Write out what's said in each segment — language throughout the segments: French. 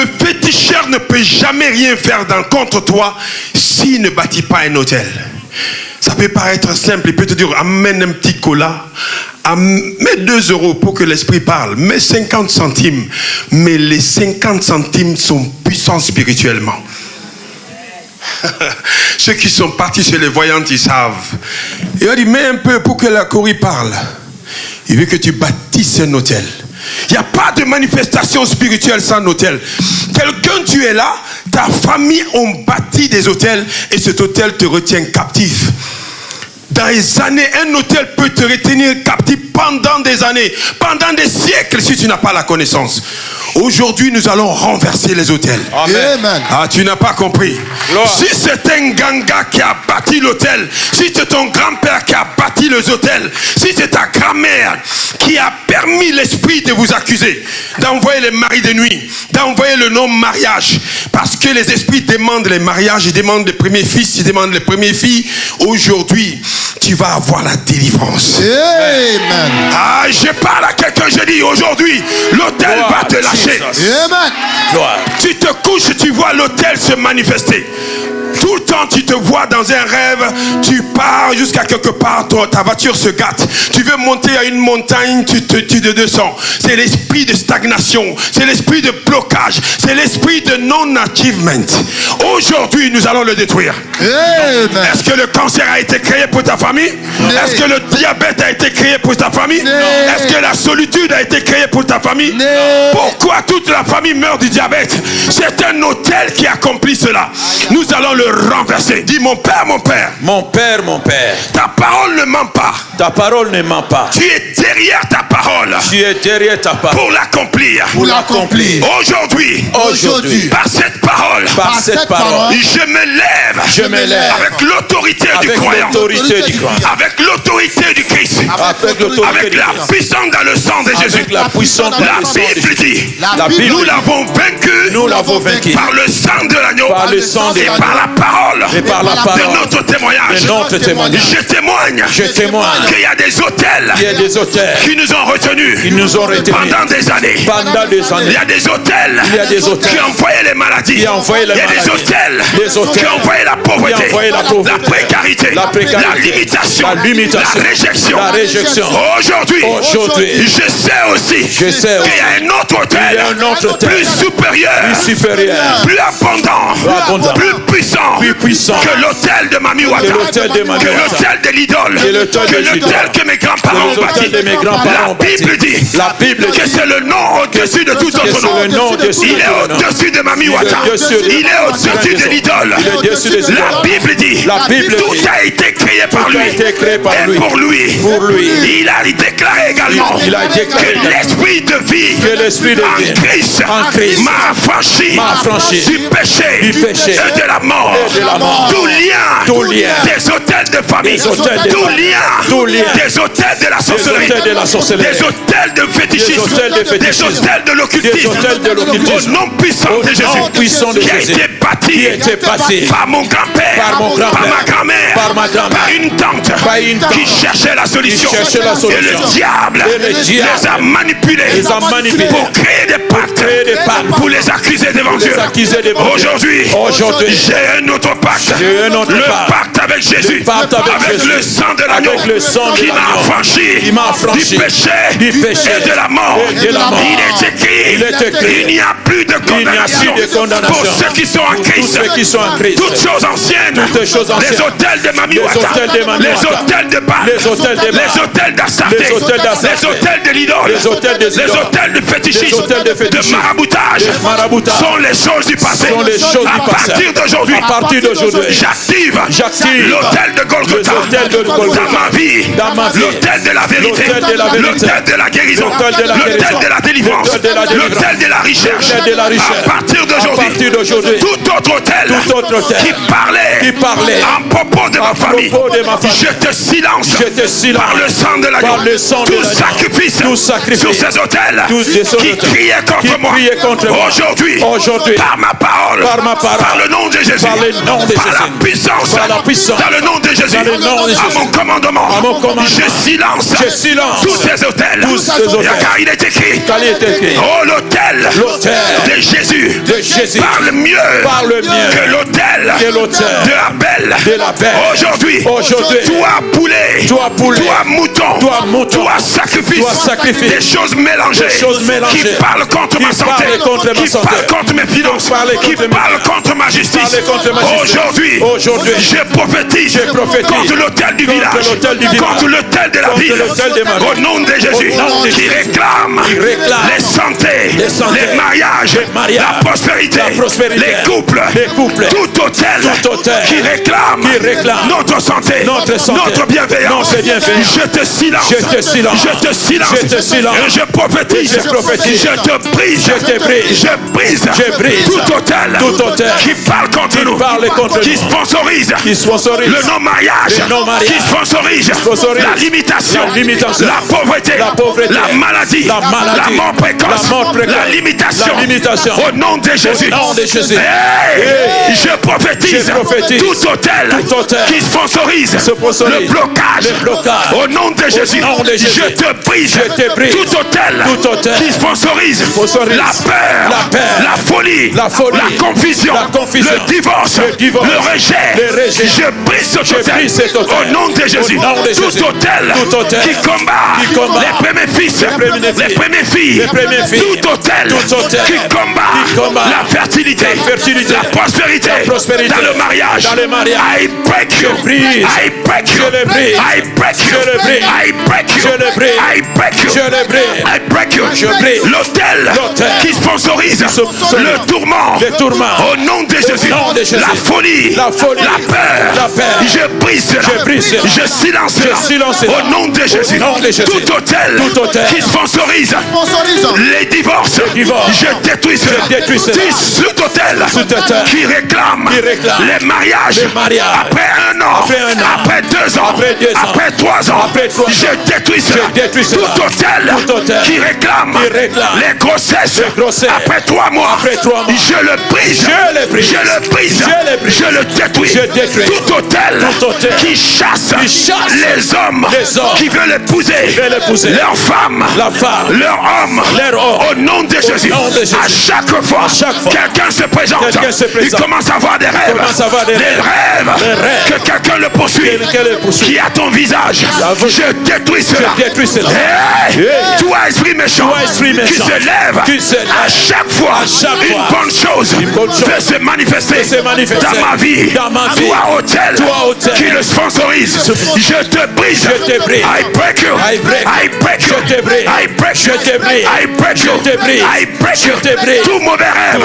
féticheur ne peut jamais rien faire contre toi s'il ne bâtit pas un hôtel. Ça peut paraître simple, il peut te dire amène un petit cola, mets 2 € pour que l'esprit parle, mets 50 centimes, mais les 50 centimes sont puissants spirituellement. Ceux qui sont partis chez les voyantes, ils savent. Il a dit mets un peu pour que la Corée parle. Il veut que tu bâtisses un hôtel. Il n'y a pas de manifestation spirituelle sans hôtel. Quelqu'un, tu es là, ta famille ont bâti des hôtels et cet hôtel te retient captif. Dans les années, un hôtel peut te retenir captif pendant des années, pendant des siècles si tu n'as pas la connaissance. Aujourd'hui, nous allons renverser les hôtels. Amen. Ah, tu n'as pas compris. Lord. Si c'est un ganga qui a bâti l'hôtel, si c'est ton grand-père qui a bâti les hôtels, si c'est ta grand-mère qui a permis l'esprit de vous accuser, d'envoyer les maris de nuit, d'envoyer le nom mariage, parce que les esprits demandent les mariages, ils demandent les premiers fils, ils demandent les premières filles. Aujourd'hui, tu vas avoir la délivrance. Amen. Ah, je parle à quelqu'un, je dis aujourd'hui, l'hôtel va te lâcher. Amen. Tu te couches, tu vois l'hôtel se manifester. Tout le temps, tu te vois dans un rêve, tu pars jusqu'à quelque part, ta voiture se gâte. Tu veux monter à une montagne, tu te descends. C'est l'esprit de stagnation, c'est l'esprit de blocage, c'est l'esprit de non-achievement. Aujourd'hui, nous allons le détruire. Amen. Est-ce que le cancer a été créé pour ta famille? Est-ce que le diabète a été créé pour ta famille? Est-ce que la solitude a été créée pour ta famille? Pourquoi toute la famille meurt du diabète? C'est un hôtel qui accomplit cela. Nous allons le renverser. Dis mon père, mon père. Mon père, mon père. Ta parole ne ment pas. Ta parole ne ment pas. Tu es derrière ta parole. Tu es derrière ta parole. Pour l'accomplir. Pour l'accomplir. Aujourd'hui. Par cette parole. Par cette parole. Je me lève. Je me lève. Avec l'autorité du croyant. Avec l'autorité du Christ. Avec la puissance dans le sang de Jésus. Avec la puissance dans le sang de Jésus. Bible dit. Nous l'avons vaincu. Nous l'avons vaincu. Par le sang de l'agneau. Par le sang de l'agneau. Par la parole. Et par la parole. De notre témoignage. De notre témoignage. Je témoigne. Qu'il y a des hôtels. Il y a des hôtels. Qui nous ont retenus. Qui nous ont retenus. Pendant des années. Pendant des années. Il y a des hôtels. Il y a des hôtels. Qui envoyaient les maladies. Qui envoyaient les maladies. Il y a des hôtels. Des hôtels. Qui envoyaient la pauvreté. Qui envoyaient la pauvreté. La précarité. La limitation. La réjection. La réjection. Aujourd'hui. Je sais aussi. Qu'il y a un autre hôtel. Plus supérieur. Plus abondant. Plus puissant. Que l'hôtel de Mami Wata. Que l'hôtel de l'idole. Que l'hôtel que mes grands-parents ont bâti. La Bible dit. Que c'est le nom au-dessus de tout autre nom. Il est au-dessus de Mami Wata. Il est au-dessus de l'idole. La Bible dit. Tout a été créé par lui. Et pour lui. Il a déclaré également. Que l'esprit de vie. En Christ. M'a affranchi. Du péché. Et de la mort. Tout lien. Des hôtels de famille. Tout lien. Des hôtels de la sorcellerie. Des hôtels de fétichisme. Des hôtels de l'occultisme. Au nom puissant de Jésus. Qui a été bâti. Par mon grand-père. Par ma grand-mère. Par une tante. Qui cherchait la solution. Et le diable les a manipulés. Pour créer des pactes. Pour les accuser devant Dieu. Aujourd'hui, j'ai un autre pacte. Le pacte avec Jésus. Avec le sang de l'agneau. Qui m'a affranchi du péché et de la mort. Il est écrit. Il n'y a plus de condamnation pour ceux qui sont en Christ. Toutes choses anciennes. Les hôtels de Mami Wata. Les hôtels de Baal. Les hôtels d'Astarté. Les hôtels de l'idole. Les hôtels de fétichisme. De maraboutage. Sont les choses du passé. À partir d'aujourd'hui. J'active l'hôtel de Golgotha dans ma vie. L'hôtel de la vérité. L'hôtel de la guérison. L'hôtel de la délivrance. L'hôtel de la recherche. À partir d'aujourd'hui. Tout autre hôtel qui parlait en propos de ma famille. Je te silence par le sang de l'agneau. Tout sacrifice sur ces hôtels qui criaient contre moi. Aujourd'hui, par ma parole, par le nom de Jésus, par la puissance, dans le nom de Jésus, à mon commandement, je silence tous ces hôtels. Car il est écrit, oh l'hôtel de Jésus Jésus parle mieux que l'autel de Abel. Aujourd'hui, toi poulet, toi mouton, toi sacrifice, des choses mélangées, qui parlent contre ma santé, qui parlent contre mes finances, qui parlent contre ma justice. Aujourd'hui, je prophétise contre l'autel du village, contre l'autel de la ville, au nom de Jésus, qui réclame les santé, les mariages, la prospérité, les couples, tout autel qui réclame notre santé, notre bienveillance. Je te silence, je te silence, et je prophétise, je te brise, je brise tout autel qui parle contre nous, qui sponsorise le non-mariage, qui sponsorise la limitation, la pauvreté, la maladie, la mort précoce, la limitation, au nom de Jésus. Je prophétise tout autel qui sponsorise le blocage, au nom de Jésus. Je te brise tout autel qui sponsorise la peur, la folie, la confusion, le divorce, le rejet. Je brise ce autel au nom de Jésus. Tout autel qui combat les premiers fils, les premières filles, tout autel qui combat la fertilité, la prospérité dans le mariage. I break you, I break you, I break you, I break you, I break you, I break you. L'autel qui sponsorise le tourment, au nom de Jésus, la folie, la peur, je brise cela, je silence cela, au nom de Jésus. Tout autel qui sponsorise les divorces, je détruis cela. Tout autel qui réclame les mariages après 1 an, après 2 ans, après 3 ans, je détruis cela. Tout autel qui réclame les grossesses après 3 mois, je le brise, je le brise, je le détruis. Tout autel qui chasse les hommes qui veulent épouser leur femme, leur homme, au nom de Jésus. À chaque fois quelqu'un se présente, il commence à avoir des rêves, que quelqu'un le poursuit, qui a ton visage, je détruis cela. Toi esprit méchant qui se lève à chaque fois, une bonne chose veut se manifester dans ma vie. Toi autel qui le sponsorise, je te brise. I break you, I break you, I break you, I break you, I break you. Tout mauvais rêve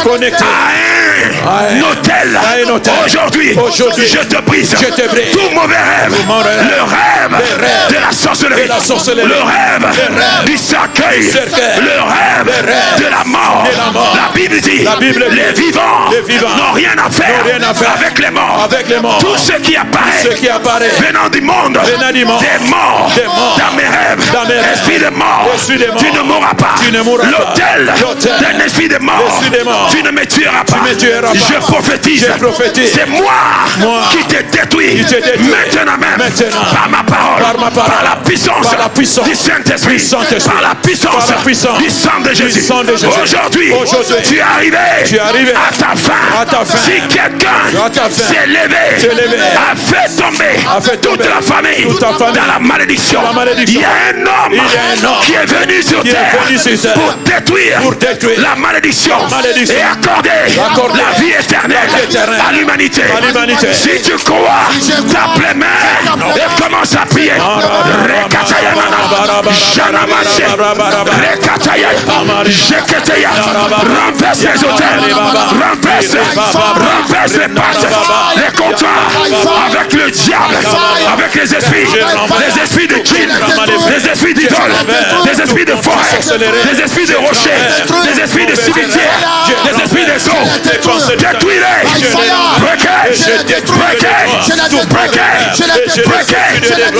connecté à un hôtel, aujourd'hui je te brise. Tout mauvais rêve, le rêve de la sorcellerie, le rêve du cercueil, le rêve de la mort. La Bible dit, les vivants n'ont rien à faire avec les morts. Tout ce qui apparaît venant du monde, des morts, dans mes rêves, esprit de mort, tu ne mourras pas. L'autel d'un esprit de mort, tu ne me tueras pas. Je prophétise, c'est moi qui te détruis maintenant même, par ma parole, par la puissance du Saint-Esprit, par la puissance du sang de Jésus. Aujourd'hui, tu es arrivé à ta fin. Si quelqu'un s'est levé, a fait tomber toute la famille dans la malédiction, il y a un homme qui est venu sur terre pour détruire la malédiction et accorder la vie éternelle à l'humanité. Si tu crois, tape les mains et commence à prier. Renverse les hôtels, renverse les pattes, les contrats avec le diable, avec les esprits de djinns, les esprits d'idoles, les esprits de forêt, les esprits de rochers, les esprits de cimetières, les esprits des eaux. Détruis-les, Je les détruis. Je les détruis. Je les détruis. Je les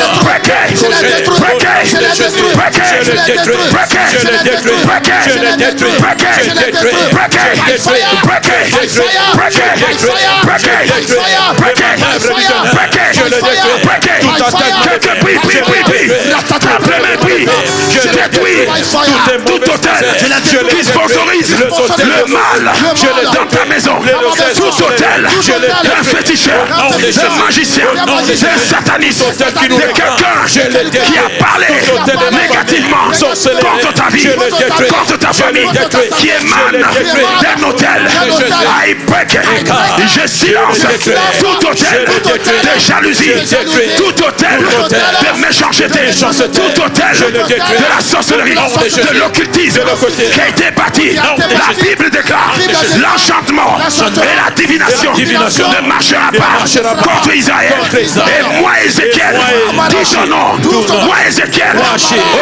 détruis. Je les détruis. Je les détruis. Je les détruis. Je les détruis. Je les détruis. Je les détruis. Je détruis tout hôtel qui sponsorise le mal dans ta maison. Tout hôtel d'un féticheur, d'un magicien, d'un sataniste, de quelqu'un qui a parlé négativement contre ta vie, contre ta famille, qui émane d'un hôtel. I break it. Je silence tout hôtel de jalousie, tout hôtel de méchanceté, tout hôtel de la sorcellerie, de l'occultisme qui a été bâti. La Bible déclare l'enchantement et la divination ne marchera pas contre Israël. Et moi, Ézéchiel, dis ton nom. Moi, Ézéchiel,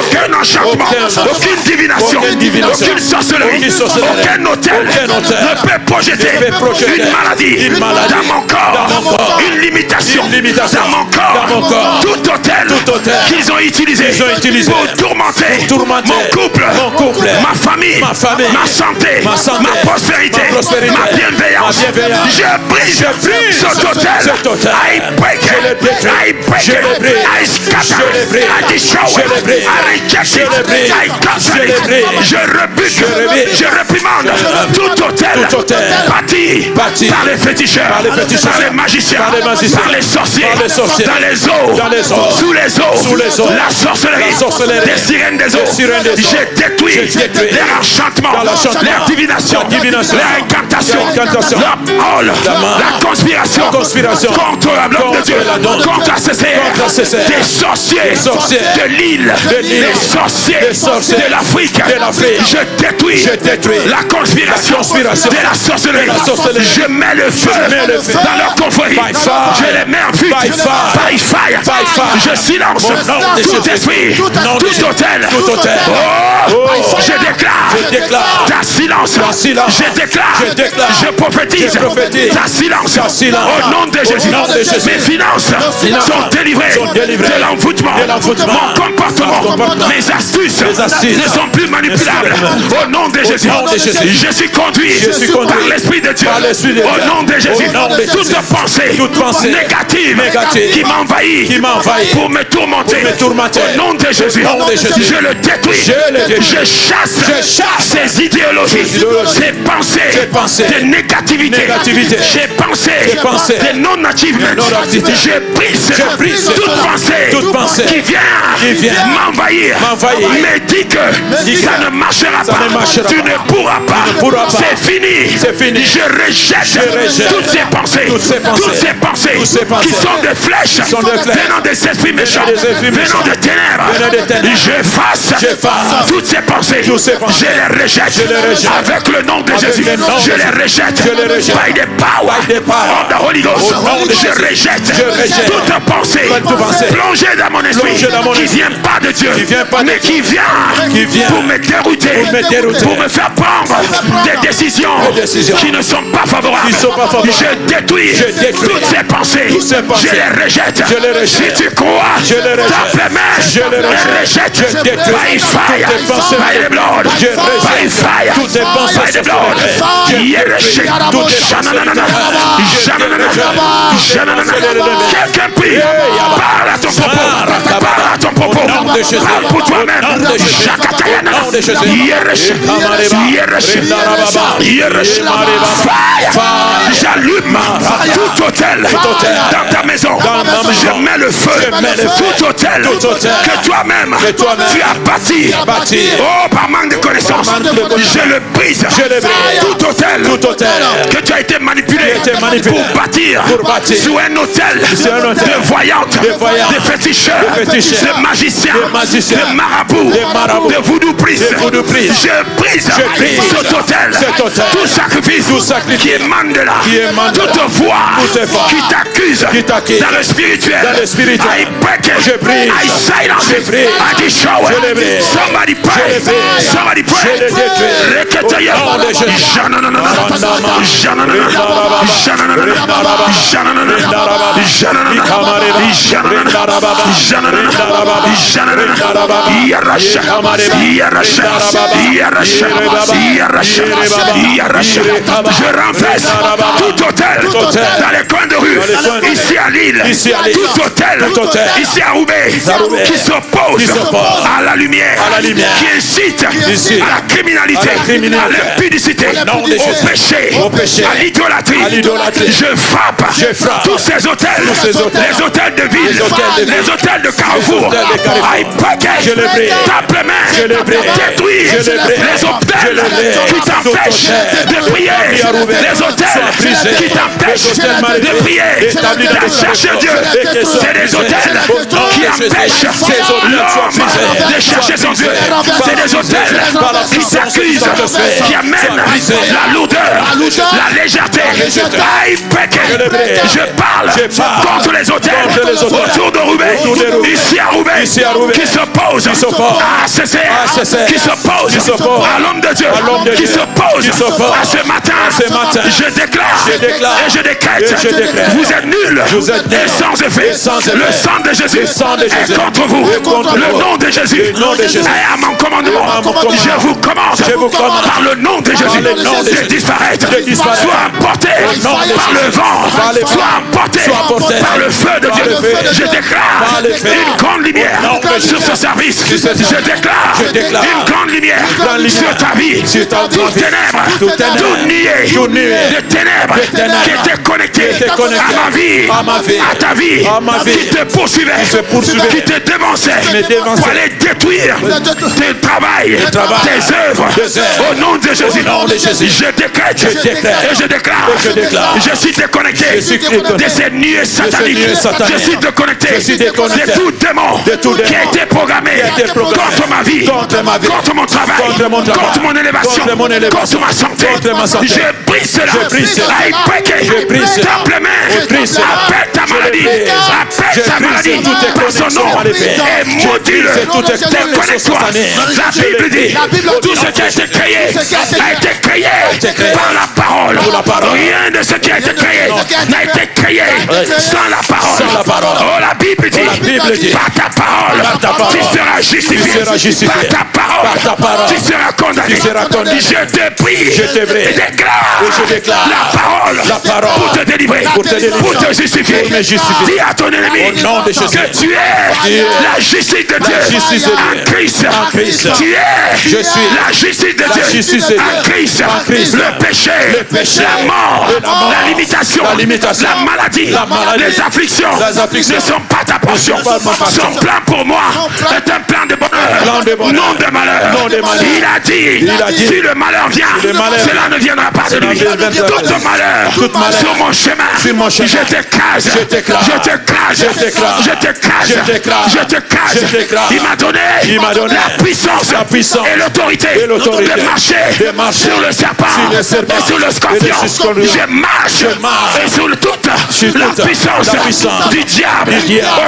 aucun enchantement, aucune divination, aucune sorcellerie, aucun hôtel ne peut projeter une maladie dans mon corps, une limitation dans mon corps. Tout hôtel qu'ils ont utilisé pour tourmenter mon couple, ma famille, ma santé, ma prospérité, ma bienveillance. Je brise cet hôtel. I break it. I break it. I scatter. I destroy. I reject it. I cancel it. Je rebute. Je réprimande tout hôtel bâti par les féticheurs, par les magiciens, par les sorciers, dans les eaux, sous les eaux, la sorcellerie, des sirènes des eaux. J'ai détruit leur enchantement, leur divination, leur incantation, leur hall, la conspiration contre l'homme de Dieu, contre ACCR, des sorciers de l'île, des sorciers de l'Afrique. Je détruis la conspiration de la sorcellerie. Je mets le feu dans leur confrérie. Je les mets en fuite by fire. Je silence tout esprit, tout hôtel. Je déclare ta silence. Je déclare, je prophétise ta silence. Au nom de Jésus, mes finances sont délivrées de l'envoûtement. Mon comportement, mes astuces ne sont plus manipulables. Au nom de Jésus, je suis conduit par l'Esprit de Dieu. Au nom de Jésus, toute pensée négative qui m'envahit pour me tourmenter. Au nom de Jésus, je le détruis. Je chasse ces idéologies, ces pensées de négativité, ces pensées de non-achievement. Je brise toute pensée qui vient m'envahir, me dit que ça ne marchera pas. Tu ne pourras pas. C'est fini. Je rejette toutes ces pensées qui sont des flèches venant des esprits méchants, venant des ténèbres. J'efface toutes ces pensées. Je les rejette avec le nom de Jésus. Je les rejette by the power of the Holy Ghost. Je rejette toute pensée plongée dans mon esprit qui ne vient pas de Dieu, mais qui vient pour me dérouter, pour me faire prendre des décisions qui ne sont pas favorables. Je détruis toutes ces pensées. Je les rejette. Si tu crois, tape les mains et rejette. By fire, by the blood, by fire, by the blood. Quelqu'un prie. Parle à ton propos. Parle à ton propos. Parle pour toi-même. J'allume tout hôtel dans ta maison. Je mets le feu. Tout hôtel que toi-même tu as bâti. Oh, par manque de connaissances, je le brise. Tout hôtel que tu as été manipulé pour bâtir sur un hôtel de voyantes, de féticheurs, de magiciens, de marabouts, de voodoo priests. Je brise cet hôtel. Tout sacrifice qui émane de là, toute voix qui t'accuse dans le spirituel. I break it. I silence it. I destroy it. Somebody pray. Somebody pray. Je renverse tout hôtel dans les coins de rue, ici à Lille, tout hôtel ici à Roubaix, qui s'oppose à la lumière, qui incite à la criminalité, à l'impudicité, au péché, à l'idolâtrie. Je frappe tous ces hôtels, les hôtels de ville, les hôtels de Carrefour. Je les brise, tape les mains, détruire les hôtels qui t'empêchent de prier, les hôtels qui t'empêchent de prier, de chercher Dieu. C'est des hôtels qui empêchent l'homme de chercher son Dieu. C'est des hôtels qui s'accusent, qui amènent la lourdeur, la légèreté. Je parle contre les hôtels autour de Roubaix, ici à Roubaix, qui s'opposent à CCR, qui s'opposent à l'homme de Dieu, qui s'opposent à ce matin. Je déclare et je décrète, vous êtes nuls et sans effet. Le sang de Jésus est contre vous. Le nom de Jésus est à mon commandement. Je vous commande par le nom de Jésus de disparaître. Soit emporté par le vent, soit emporté par le feu de Dieu. Je déclare une grande lumière sur ce service. Je déclare une grande lumière sur ta vie. Toute ténèbres, tout nier de ténèbres qui étaient connectées à ma vie, à ta vie, qui te poursuivait, qui te dévançait pour aller détruire tes travail, tes œuvres, au nom de Jésus. Je décrète et je déclare, je suis déconnecté de ces nuées sataniques. Je suis déconnecté de tout démon qui a été programmé contre ma vie, contre mon travail, contre mon élévation, contre ma santé. Je brise cela. I break it. Tape les mains. Appelle ta maladie. Appelle ta maladie par son nom. Et maudis-le. Déconnecte-toi. La Bible dit tout ce qui a été créé a été créé par la parole. Rien de ce qui a été créé n'a été créé sans la parole. Oh, la Bible dit par ta parole tu seras justifié. Par ta parole tu seras condamné. Je te prie et déclare la parole pour te délivrer, pour te justifier. Dis à ton ennemi que tu es la justice de Dieu en Christ. Tu es la justice de Dieu en Christ. Le péché, la mort, la limitation, la maladie, les afflictions ne sont pas ta portion. Son plan pour moi est un plan de bonheur, non de malheur. Il a dit si le malheur vient, cela ne viendra pas de lui. Tout malheur sur mon chemin, je te crache. Il m'a donné la puissance et l'autorité de marcher sur le serpent et sur le scorpion. Je marche et sur toute la puissance du diable.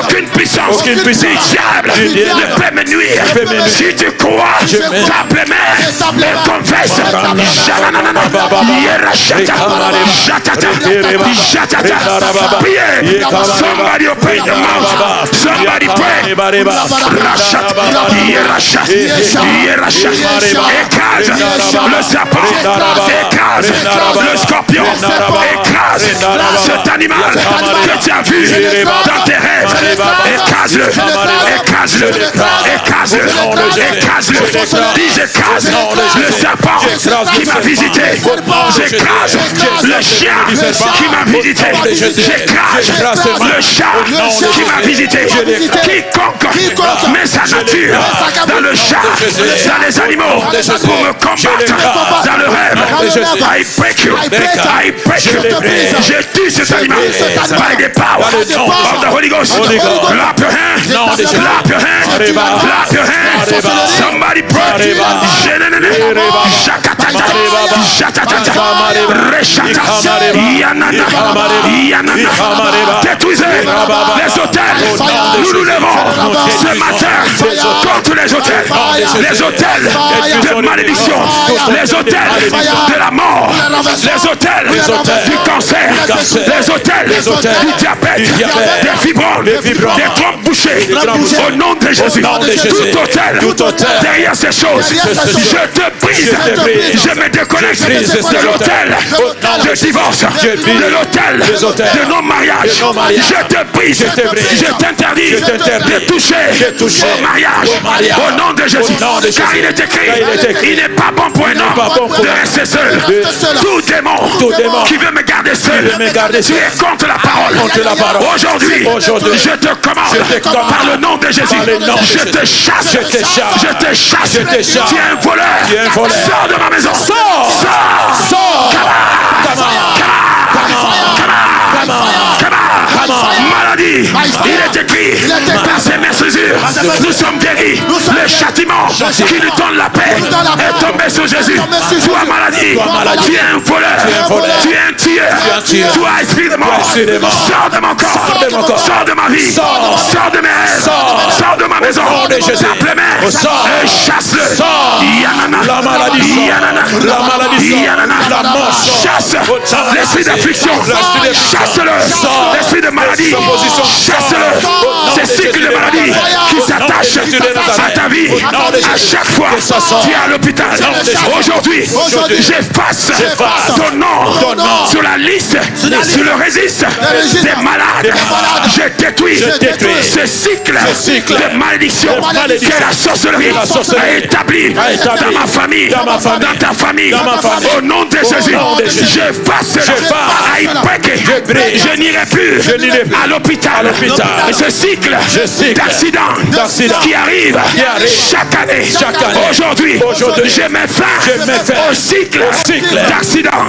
Aucune puissance du diable ne peut me nuire. Si tu crois, tape les mains et confesse. Priez. Somebody open your mouth. Somebody pray. Écrase le serpent. Écrase le scorpion. Écrase cet animal que tu as vu dans tes rêves. Écrase-le. Dis j'écrase le serpent qui m'a visité. J'écrase le chien qui m'a visité. J'écrase le chat qui m'a visité. Quiconque met sa nature dans le chat, dans les animaux, pour me combattre dans le rêve. I break you. Je tue cet animal by the power of the Holy Ghost. Clap your hands. Clap your hands. Clap your hands. Somebody pray. Somebody Détruisez les hôtels. Nous nous levons ce matin contre les hôtels de malédiction, les hôtels de la mort, les hôtels du cancer, les hôtels du diabète, des fibromes, des trompes bouchées. Au nom de Jésus, tout hôtel derrière ces choses, je te brise, je me déconnecte de l'hôtel de divorce, de l'hôtel de non-mariage. Je te brise, je t'interdis de toucher au mariage. Au nom de Jésus, car il est écrit, il n'est pas bon pour un homme de rester seul. Tout démon qui veut me garder seul, tu es contre la parole. Aujourd'hui, je te commande par le nom de Jésus, je te chasse, je te chasse. Tu es un voleur, sors de ma maison, sors. Maladie, il est écrit par ses mesures, nous sommes guéris. Le châtiment qui nous donne la paix est tombé sur Jésus. Toi maladie, tu es un voleur, tu es un tueur, toi esprit de mort, sors de mon corps, sors de ma vie, sors de mes rêves, sors de ma maison, tape les mains et chasse-le. La maladie, la mort, chasse l'esprit d'affliction, chasse-le. L'esprit de maladie, chasse-le. Ces cycles de maladie qui s'attachent à ta vie, à chaque fois tu es à l'hôpital. Aujourd'hui, j'efface ton nom sur la liste, sur le registre des malades. Je détruis ce cycle de malédiction que la sorcellerie a établi dans ma famille, dans ta famille. Au nom de Jésus, j'efface je n'irai plus à l'hôpital. Ce cycle d'accident qui arrive chaque année. Aujourd'hui, je mets fin au cycle d'accident.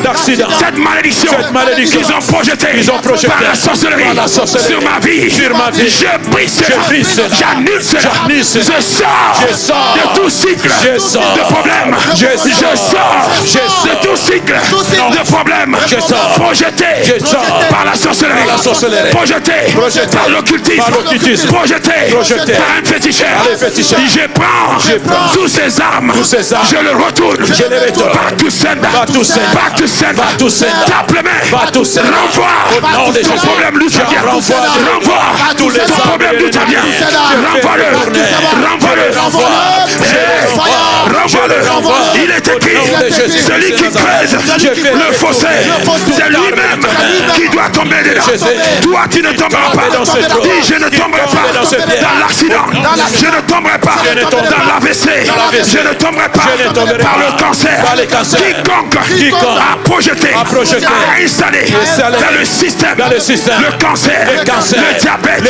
Cette malédiction qu'ils ont projetée par la sorcellerie sur ma vie, je brise cela, j'annule cela, je sors de tout cycle de problème. Je sors de tout cycle de problème projeté par la sorcellerie, projeté par l'occultisme, projeté par un féticheur. Je prends tous ces armes, je le retourne. Back to sender. Tape les mains. Renvoie ton problème d'où ça vient. Renvoie ton problème d'où ça vient. Renvoie-le. Il est écrit, celui qui creuse le fossé, c'est lui-même qui doit tomber dedans. Toi, tu ne tomberas pas. Dis, je ne tomberai pas dans l'accident. Je ne tomberai pas dans l'AVC. Je ne tomberai pas par le cancer. Quiconque a projeté, a installé dans le système le cancer, le diabète,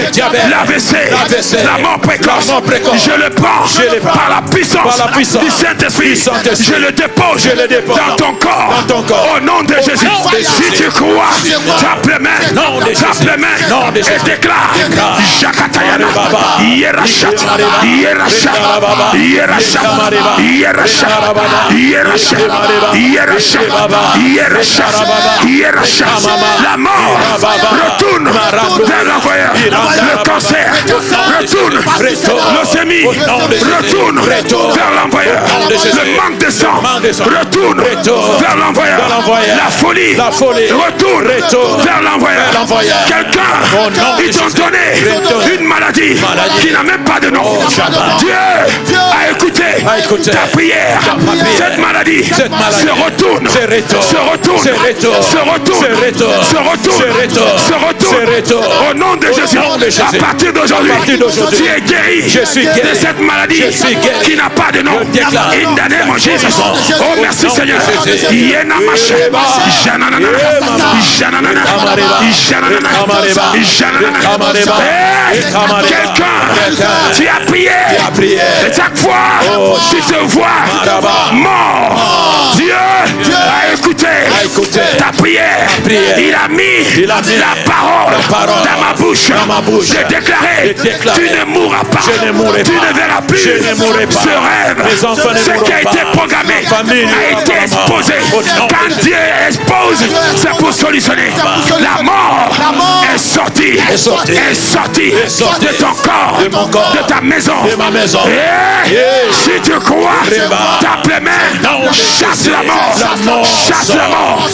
l'AVC, la mort précoce. Je le prends par la puissance du Saint-Esprit. Je le dépose dans ton corps. Au nom de Jésus. Si tu crois, tape les mains et déclare Jakatayana, Yerachat, la mort retourne vers l'envoyeur. Le cancer retourne, leucémie retourne vers l'envoyeur. Le manque de sang retourne vers l'envoyeur. La folie retourne vers l'envoyeur. Quelqu'un, ils t'ont donné une maladie qui n'a même pas de nom. Dieu a écouté ta prière. Cette maladie se retourne au nom de Jésus. À partir d'aujourd'hui, tu es guéri de cette maladie qui n'a pas de nom. In the name of Jesus. Oh merci Seigneur. Quelqu'un, tu as prié et chaque fois tu te vois mort. Dieu a écouté ta prière. Il a mis la parole dans ma bouche. J'ai déclaré, tu ne mourras pas. Tu ne verras plus ce rêve. Ce qui a été programmé a été exposé. Quand Dieu expose solutionné. La mort est sortie de ton corps, de ta maison. Si tu crois, tape les mains, chasse la mort, chasse la mort,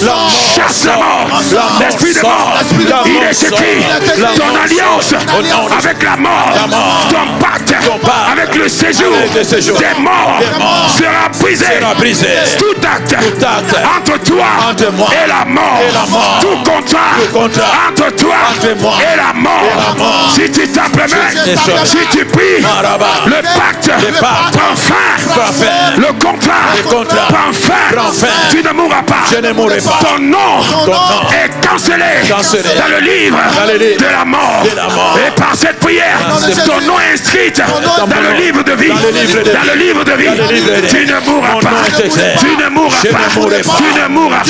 chasse la mort. L'esprit de mort, il est écrit. Ton alliance avec la mort, ton pacte avec le séjour des morts sera brisé. Tout acte entre toi et la mort, tout contrat entre toi et la mort. Si tu tapes les mains, si tu pries, le pacte prend fin. Le contrat prend fin. Tu ne mourras pas. Ton nom est cancellé dans le livre de la mort. Et par cette prière, ton nom est inscrit dans le livre de vie. Dans le livre de vie. Tu ne mourras pas. Tu ne mourras pas. Tu ne mourras pas.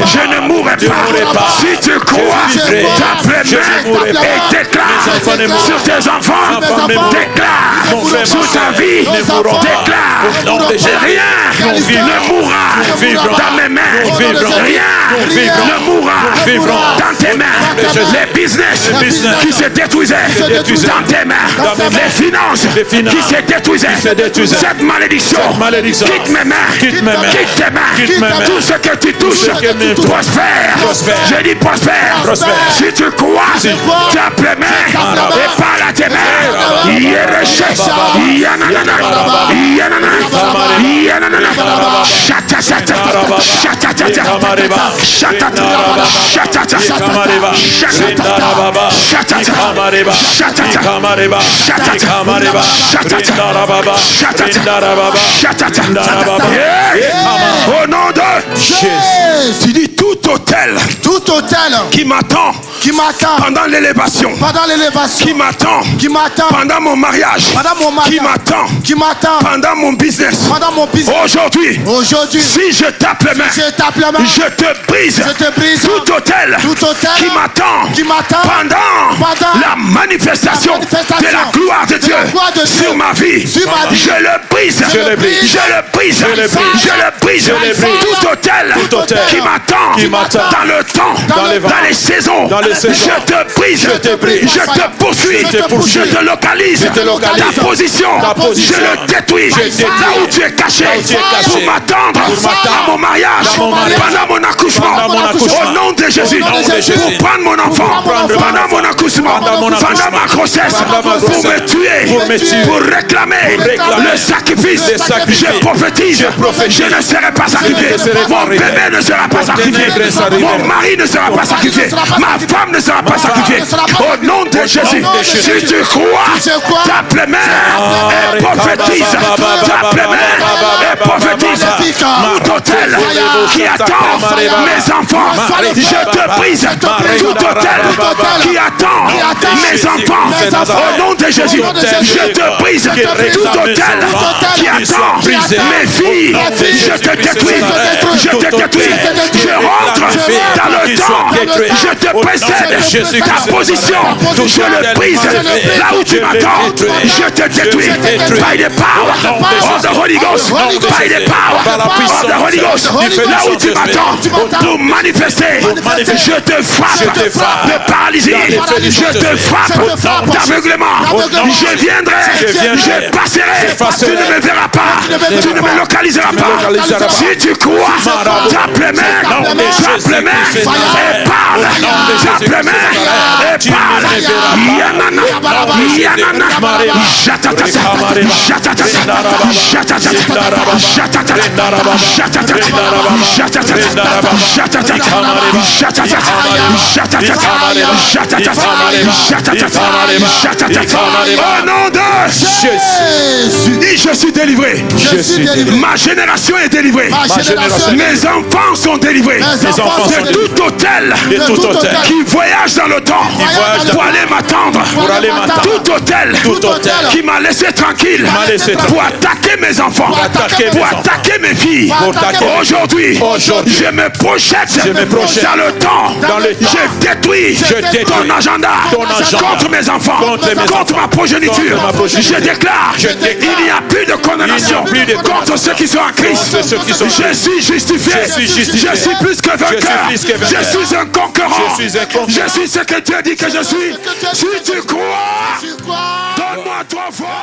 Je ne mourrai pas. Si tu crois, tape les mains et déclare sur tes enfants. Déclare sur ta vie. Déclare. Rien ne mourra dans mes mains. Rien ne mourra dans tes mains. Les business qui se détruisaient dans tes mains. Les finances qui se détruisaient. Cette malédiction quitte mes mains. Quitte tes mains. Tout ce que tu touches prospère. Je dis prospère. Si tu crois, tape les mains et parle à tes mains. Au nom de Jésus, tu dis tout hôtel qui m'attend pendant l'élévation, qui m'attend pendant mon mariage, qui m'attend pendant mon business. Aujourd'hui, si je tape les mains, je te brise tout hôtel qui m'attend pendant la manifestation de la gloire de Dieu sur ma vie. Je le brise, je le brise, tout hôtel qui m'attend dans le temps, dans les saisons. Je te brise, je te poursuis, je te localise, ta position, je le détruis là où tu es caché pour m'attendre à mon mariage, pendant mon accouchement, au nom de Jésus, pour prendre mon enfant, pendant mon accouchement, pendant ma grossesse, pour me tuer, pour réclamer le sacrifice. Je prophétise, je ne serai pas sacrifié, mon bébé ne sera pas sacrifié, mon mari ne sera pas sacrifié, ma femme ne sera pas sacrifiée. Au nom de Jésus, si tu crois, tape les mains et prophétise, tape les mains et prophétise. Tout hôtel qui attend mes enfants, je te brise. Tout hôtel qui attend mes enfants, au nom de Jésus, je te brise. Tout hôtel qui attend mes filles, je te détruis, je rentre dans le temps, je te précède ta position, je le brise là où tu m'attends, je te détruis by the power of the Holy Ghost, by the power of the Holy Ghost, là où tu m'attends pour manifester, je te frappe de paralysie, je te frappe d'aveuglement, je viendrai, je passerai, tu ne me verras pas, tu ne me localiseras pas. Si tu crois, tape les mains et parle, tape les mains et parle. Yanana, Yanana, Jatata, Jatata, Jatata, au nom de Jésus, je suis délivré. Ma génération est délivrée. Mes enfants sont délivrés de tout hôtel qui voyage dans le temps pour aller m'attendre. Tout hôtel qui m'a laissé tranquille pour attaquer mes enfants, pour attaquer mes filles. Aujourd'hui, Je me projette dans le temps. Je détruis ton agenda contre mes enfants, contre ma progéniture. Je déclare, il n'y a plus de condamnation contre ceux qui sont en Christ. Je suis justifié. Je suis plus que vainqueur. Je suis un conquérant. Je suis ce que Dieu dit que je suis. Si tu crois, donne-moi 3 fois.